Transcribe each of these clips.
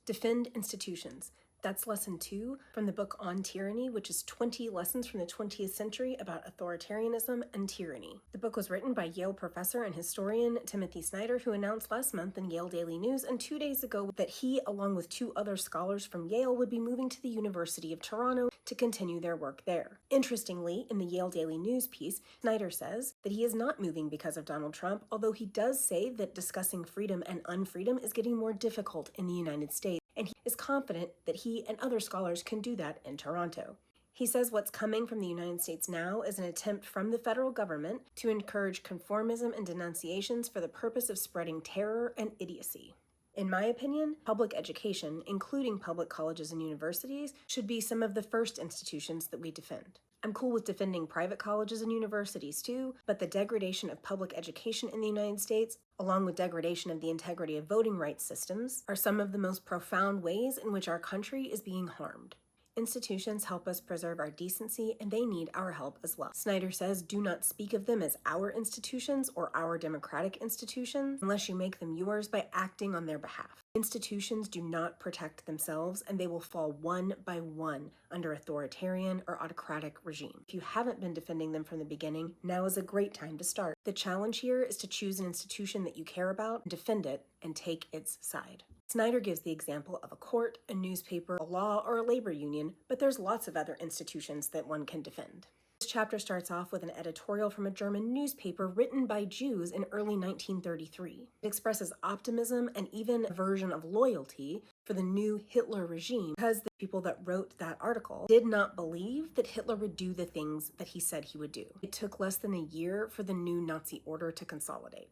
Defend institutions. That's lesson 2 from the book On Tyranny, which is 20 lessons from the 20th century about authoritarianism and tyranny. The book was written by Yale professor and historian Timothy Snyder, who announced last month in Yale Daily News and 2 days ago that he, along with 2 other scholars from Yale, would be moving to the University of Toronto to continue their work there. Interestingly, in the Yale Daily News piece, Snyder says that he is not moving because of Donald Trump, although he does say that discussing freedom and unfreedom is getting more difficult in the United States, and he is confident that he and other scholars can do that in Toronto. He says what's coming from the United States now is an attempt from the federal government to encourage conformism and denunciations for the purpose of spreading terror and idiocy. In my opinion, public education, including public colleges and universities, should be some of the first institutions that we defend. I'm cool with defending private colleges and universities too, but the degradation of public education in the United States, along with degradation of the integrity of voting rights systems, are some of the most profound ways in which our country is being harmed. Institutions help us preserve our decency, and they need our help as well. Snyder says, do not speak of them as our institutions or our democratic institutions unless you make them yours by acting on their behalf. Institutions do not protect themselves, and they will fall one by one under authoritarian or autocratic regime. If you haven't been defending them from the beginning, now is a great time to start. The challenge here is to choose an institution that you care about, defend it, and take its side. Snyder gives the example of a court, a newspaper, a law, or a labor union, but there's lots of other institutions that one can defend. This chapter starts off with an editorial from a German newspaper written by Jews in early 1933. It expresses optimism and even a version of loyalty for the new Hitler regime because the people that wrote that article did not believe that Hitler would do the things that he said he would do. It took less than a year for the new Nazi order to consolidate.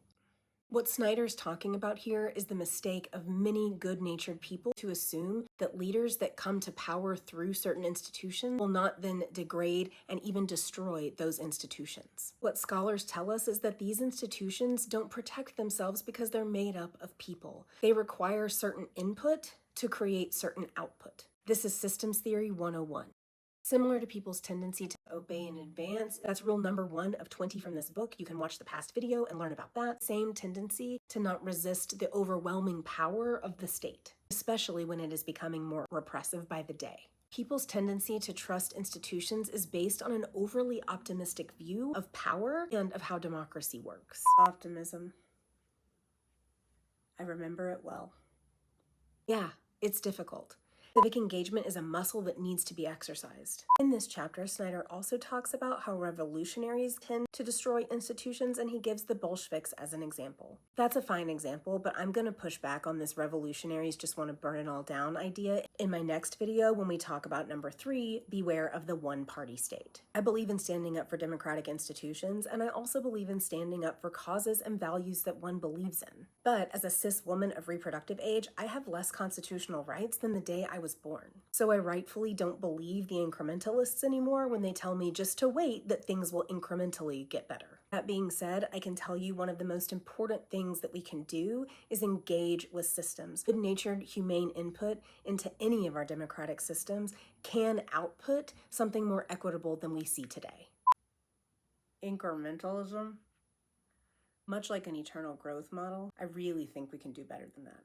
What Snyder's talking about here is the mistake of many good-natured people to assume that leaders that come to power through certain institutions will not then degrade and even destroy those institutions. What scholars tell us is that these institutions don't protect themselves because they're made up of people. They require certain input to create certain output. This is Systems Theory 101. Similar to people's tendency to obey in advance, that's rule number 1 of 20 from this book. You can watch the past video and learn about that. Same tendency to not resist the overwhelming power of the state, especially when it is becoming more repressive by the day. People's tendency to trust institutions is based on an overly optimistic view of power and of how democracy works. Optimism. I remember it well. Yeah, it's difficult. Civic engagement is a muscle that needs to be exercised. In this chapter, Snyder also talks about how revolutionaries tend to destroy institutions, and he gives the Bolsheviks as an example. That's a fine example, but I'm going to push back on this revolutionaries just want to burn it all down idea in my next video when we talk about number 3, beware of the one-party state. I believe in standing up for democratic institutions, and I also believe in standing up for causes and values that one believes in. But as a cis woman of reproductive age, I have less constitutional rights than the day I was born. So I rightfully don't believe the incrementalists anymore when they tell me just to wait that things will incrementally get better. That being said, I can tell you one of the most important things that we can do is engage with systems. Good-natured, humane input into any of our democratic systems can output something more equitable than we see today. Incrementalism? Much like an eternal growth model, I really think we can do better than that.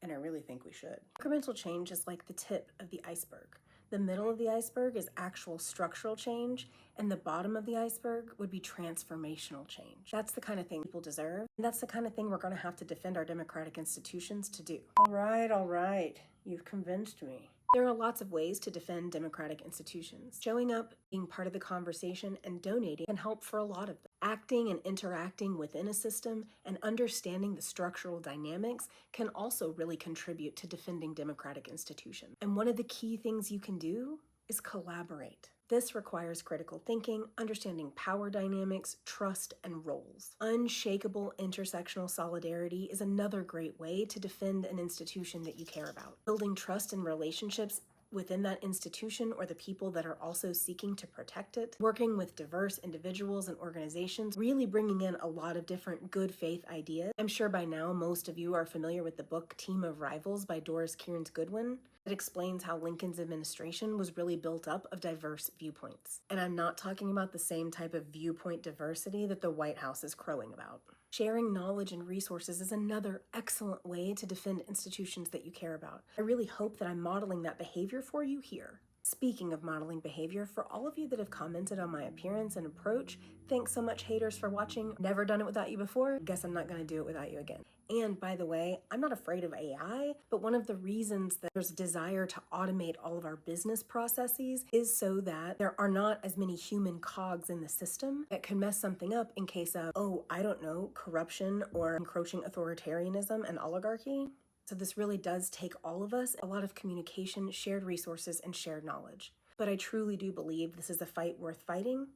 And I really think we should. Incremental change is like the tip of the iceberg. The middle of the iceberg is actual structural change, and the bottom of the iceberg would be transformational change. That's the kind of thing people deserve, and that's the kind of thing we're going to have to defend our democratic institutions to do. All right. You've convinced me. There are lots of ways to defend democratic institutions. Showing up, being part of the conversation, and donating can help for a lot of them. Acting and interacting within a system and understanding the structural dynamics can also really contribute to defending democratic institutions. And one of the key things you can do is collaborate. This requires critical thinking, understanding power dynamics, trust, and roles. Unshakable intersectional solidarity is another great way to defend an institution that you care about. Building trust and relationships within that institution or the people that are also seeking to protect it, working with diverse individuals and organizations, really bringing in a lot of different good faith ideas. I'm sure by now most of you are familiar with the book Team of Rivals by Doris Kearns Goodwin. It explains how Lincoln's administration was really built up of diverse viewpoints. And I'm not talking about the same type of viewpoint diversity that the White House is crowing about. Sharing knowledge and resources is another excellent way to defend institutions that you care about. I really hope that I'm modeling that behavior for you here. Speaking of modeling behavior, for all of you that have commented on my appearance and approach, thanks so much, haters, for watching. Never done it without you before. Guess I'm not going to do it without you again. And by the way, I'm not afraid of AI, but one of the reasons that there's a desire to automate all of our business processes is so that there are not as many human cogs in the system that can mess something up in case of, oh, I don't know, corruption or encroaching authoritarianism and oligarchy. So this really does take all of us, a lot of communication, shared resources, and shared knowledge. But I truly do believe this is a fight worth fighting,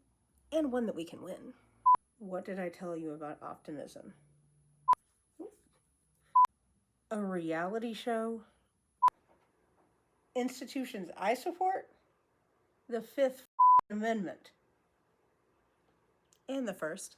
and one that we can win. What did I tell you about optimism? A reality show? Institutions I support? The Fifth Amendment. And the First.